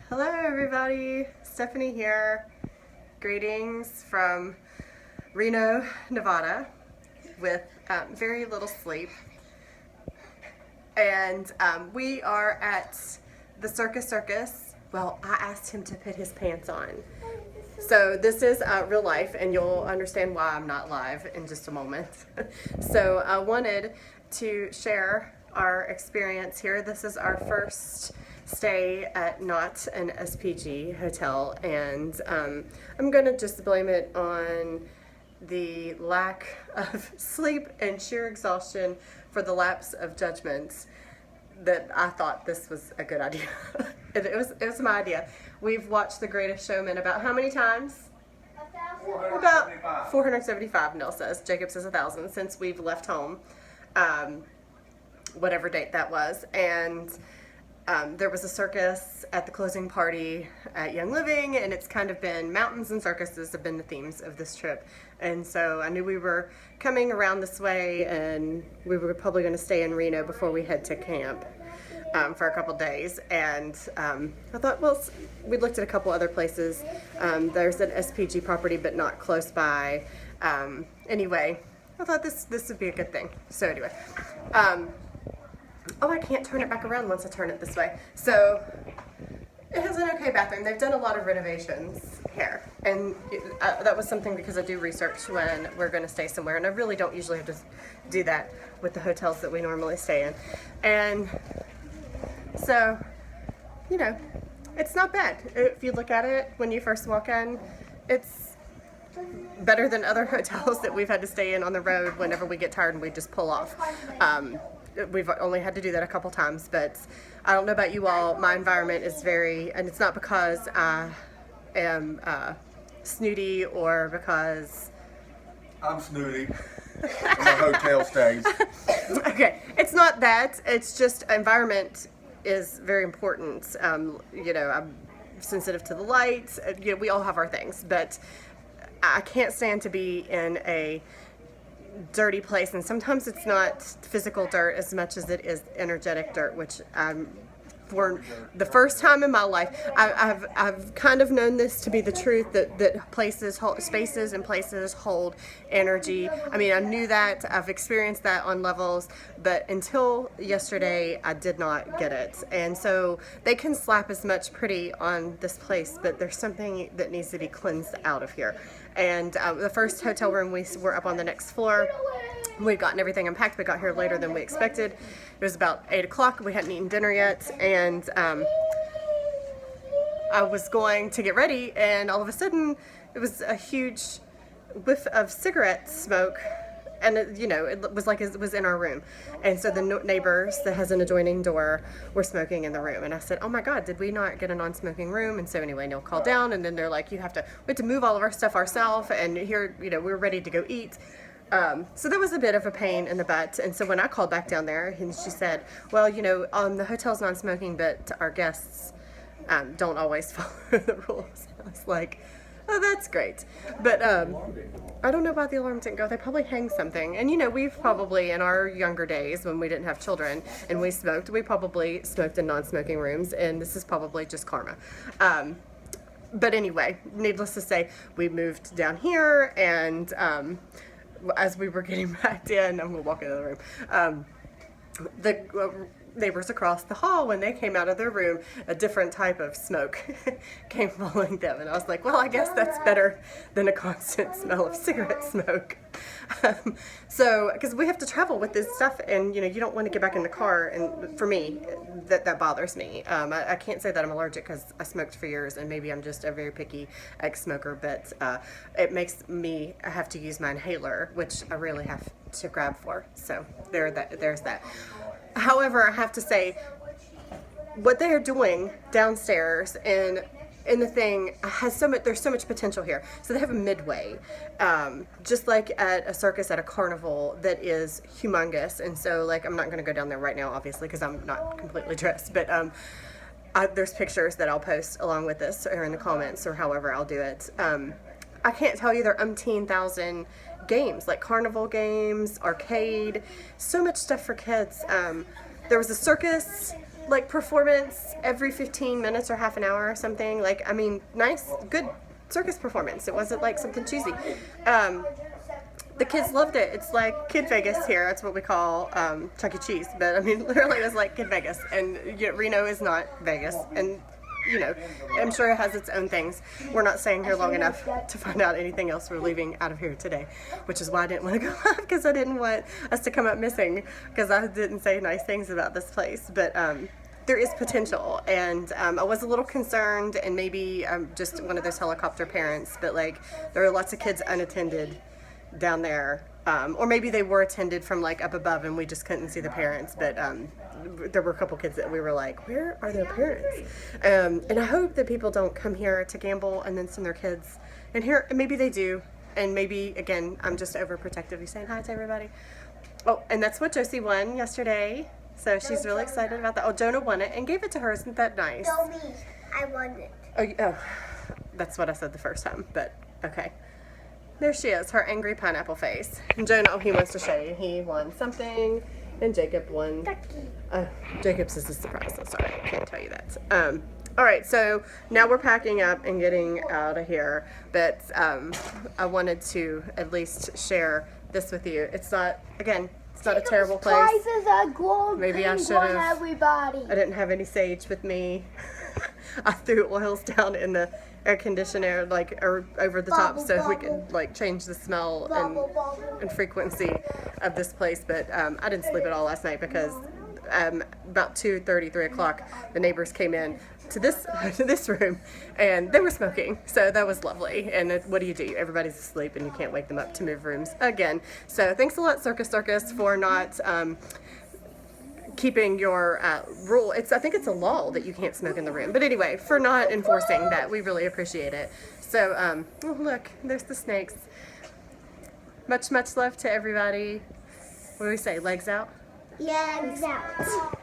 Hello everybody, Stephanie here. Greetings from Reno, Nevada with very little sleep. And we are at the Circus. Well, I asked him to put his pants on. So this is real life, and you'll understand why I'm not live in just a moment. So I wanted to share our experience here. This is our first stay at not an SPG hotel, and I'm gonna just blame it on the lack of sleep and sheer exhaustion for the lapse of judgment that I thought this was a good idea. It was my idea. We've watched The Greatest Showman about how many times? 475. About 475, Nell says. Jacob says 1,000 since we've left home, whatever date that was. And there was a circus at the closing party at Young Living, and it's kind of been mountains and circuses have been the themes of this trip. And so I knew we were coming around this way, and we were probably going to stay in Reno before we head to camp for a couple days. And I thought, well, we looked at a couple other places. There's an SPG property, but not close by. Anyway, I thought this would be a good thing. So anyway. Oh, I can't turn it back around once I turn it this way. So it has an okay bathroom. They've done a lot of renovations here. And that was something because I do research when we're going to stay somewhere. And I really don't usually have to do that with the hotels that we normally stay in. And so, you know, it's not bad. If you look at it when you first walk in, it's better than other hotels that we've had to stay in on the road whenever we get tired and we just pull off. We've only had to do that a couple times, but I don't know about you all, my environment is very, and it's not because I am snooty or because I'm snooty. My hotel stays. Okay, it's not that, it's just environment is very important. You know, I'm sensitive to the lights, you know, we all have our things, but I can't stand to be in a dirty place, and sometimes it's not physical dirt as much as it is energetic dirt, which for the first time in my life, I've kind of known this to be the truth, that places hold, spaces and places hold energy. I mean, I knew that, I've experienced that on levels, but until yesterday I did not get it. And so they can slap as much pretty on this place, but there's something that needs to be cleansed out of here. And the first hotel room, we were up on the next floor. We'd gotten everything unpacked. We got here later than we expected. It was about 8 o'clock. We hadn't eaten dinner yet, and I was going to get ready, and all of a sudden it was a huge whiff of cigarette smoke, and it, you know, it was like it was in our room. And so the neighbors that has an adjoining door were smoking in the room, and I said, oh my god, did we not get a non-smoking room? And so anyway, Neil called down, and then they're like, we have to move all of our stuff ourselves, and here, you know, we're ready to go eat. So that was a bit of a pain in the butt. And so when I called back down there, and she said, well, you know, the hotel's non-smoking, but our guests don't always follow the rules. I was like, oh, that's great. But I don't know why the alarm didn't go. They probably hang something. And, you know, we've probably, in our younger days when we didn't have children and we smoked, we probably smoked in non-smoking rooms, and this is probably just karma. But anyway, needless to say, we moved down here, and as we were getting back in, I'm going to walk into the room, the neighbors across the hall, when they came out of their room, a different type of smoke came following them. And I was like, well, I guess that's better than a constant smell of cigarette smoke. So, because we have to travel with this stuff, and, you know, you don't want to get back in the car, and for me, that bothers me. I can't say that I'm allergic because I smoked for years, and maybe I'm just a very picky ex-smoker, but it makes me have to use my inhaler, which I really have to grab for. So there's that. However, I have to say, what they are doing downstairs and in the thing has there's so much potential here. So they have a midway, just like at a circus, at a carnival, that is humongous. And so, like, I'm not going to go down there right now, obviously, because I'm not completely dressed, but there's pictures that I'll post along with this or in the comments or however I'll do it. I can't tell you, there are umpteen thousand games, like carnival games, arcade, so much stuff for kids. There was a circus like performance every 15 minutes or half an hour or something. Like, I mean, nice, good circus performance. It wasn't like something cheesy. The kids loved it. It's like Kid Vegas here. That's what we call Chuck E. Cheese. But I mean, literally, it was like Kid Vegas. And you know, Reno is not Vegas. And you know, I'm sure it has its own things. We're not staying here long enough to find out anything else. We're leaving out of here today, which is why I didn't want to go live, because I didn't want us to come up missing, because I didn't say nice things about this place. But there is potential, and I was a little concerned, and maybe I'm just one of those helicopter parents, but like there are lots of kids unattended down there, or maybe they were attended from like up above and we just couldn't see the parents, but there were a couple kids that we were like, where are their parents? And I hope that people don't come here to gamble and then send their kids in here. And maybe they do, and maybe again I'm just overprotective. You saying hi to everybody? Oh, and that's what Josie won yesterday, so she's really excited about that. Oh, Jonah won it and gave it to her. Isn't that nice? No, me. I won it. Oh, that's what I said the first time, but okay. There she is, her angry pineapple face. And Jonah, oh, he wants to show you. He won something, and Jacob won. Jacob's is a surprise, so sorry, I can't tell you that. All right, so now we're packing up and getting out of here, but I wanted to at least share this with you. It's not, again, it's not a terrible place. Prizes are gold. Maybe I should have. Everybody. I didn't have any sage with me. I threw oils down in the air conditioner, like over the top, so we could like change the smell and frequency of this place. But I didn't sleep at all last night because about 2:30, 3 o'clock, the neighbors came in to this room, and they were smoking. So that was lovely. And what do? Everybody's asleep, and you can't wake them up to move rooms again. So thanks a lot, Circus, for not keeping your rule. I think it's a law that you can't smoke in the room. But anyway, for not enforcing that, we really appreciate it. So, oh look, there's the snakes. Much love to everybody. What do we say? Legs out? Yeah, out.